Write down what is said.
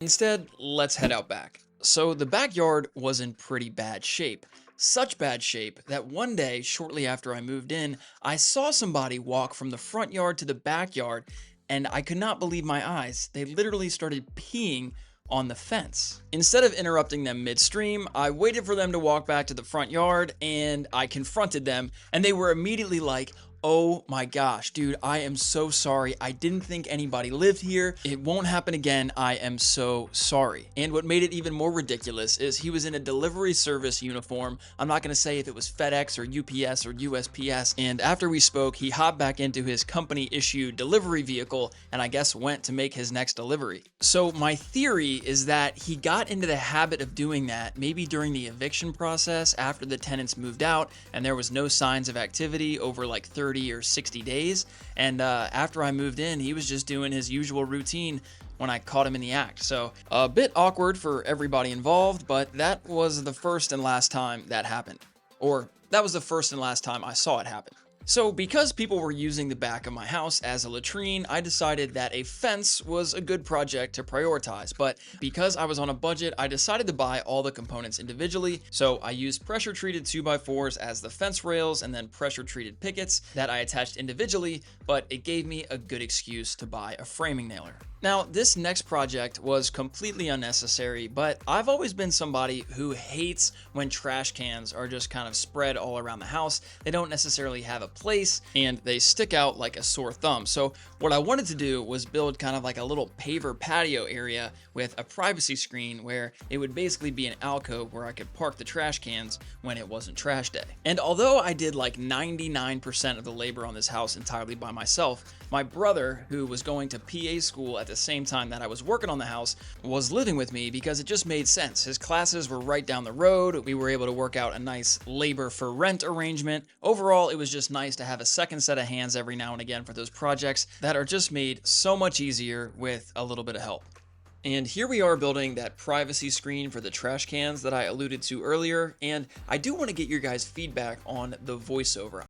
Instead, let's head out back. So the backyard was in pretty bad shape. Such bad shape that one day, shortly after I moved in, I saw somebody walk from the front yard to the backyard, and I could not believe my eyes. They literally started peeing on the fence. Instead of interrupting them midstream, I waited for them to walk back to the front yard and I confronted them, and they were immediately like, "Oh my gosh, dude, I am so sorry. I didn't think anybody lived here. It won't happen again. I am so sorry." And what made it even more ridiculous is he was in a delivery service uniform. I'm not going to say if it was FedEx or UPS or USPS. And after we spoke, he hopped back into his company issued delivery vehicle and I guess went to make his next delivery. So my theory is that he got into the habit of doing that maybe during the eviction process after the tenants moved out and there was no signs of activity over like 30 or 60 days. And after I moved in, he was just doing his usual routine when I caught him in the act. So a bit awkward for everybody involved, but that was the first and last time that happened. Or that was the first and last time I saw it happen. So because people were using the back of my house as a latrine, I decided that a fence was a good project to prioritize. But because I was on a budget, I decided to buy all the components individually. So I used pressure treated 2x4s as the fence rails and then pressure treated pickets that I attached individually, but it gave me a good excuse to buy a framing nailer. Now, this next project was completely unnecessary, but I've always been somebody who hates when trash cans are just kind of spread all around the house. They don't necessarily have a place and they stick out like a sore thumb. So what I wanted to do was build kind of like a little paver patio area with a privacy screen where it would basically be an alcove where I could park the trash cans when it wasn't trash day. And although I did like 99% of the labor on this house entirely by myself, my brother, who was going to PA school at the same time that I was working on the house, was living with me because it just made sense. His classes were right down the road. We were able to work out a nice labor for rent arrangement. Overall, it was just nice to have a second set of hands every now and again for those projects that are just made so much easier with a little bit of help. And here we are building that privacy screen for the trash cans that I alluded to earlier, and I do want to get your guys' feedback on the voiceover.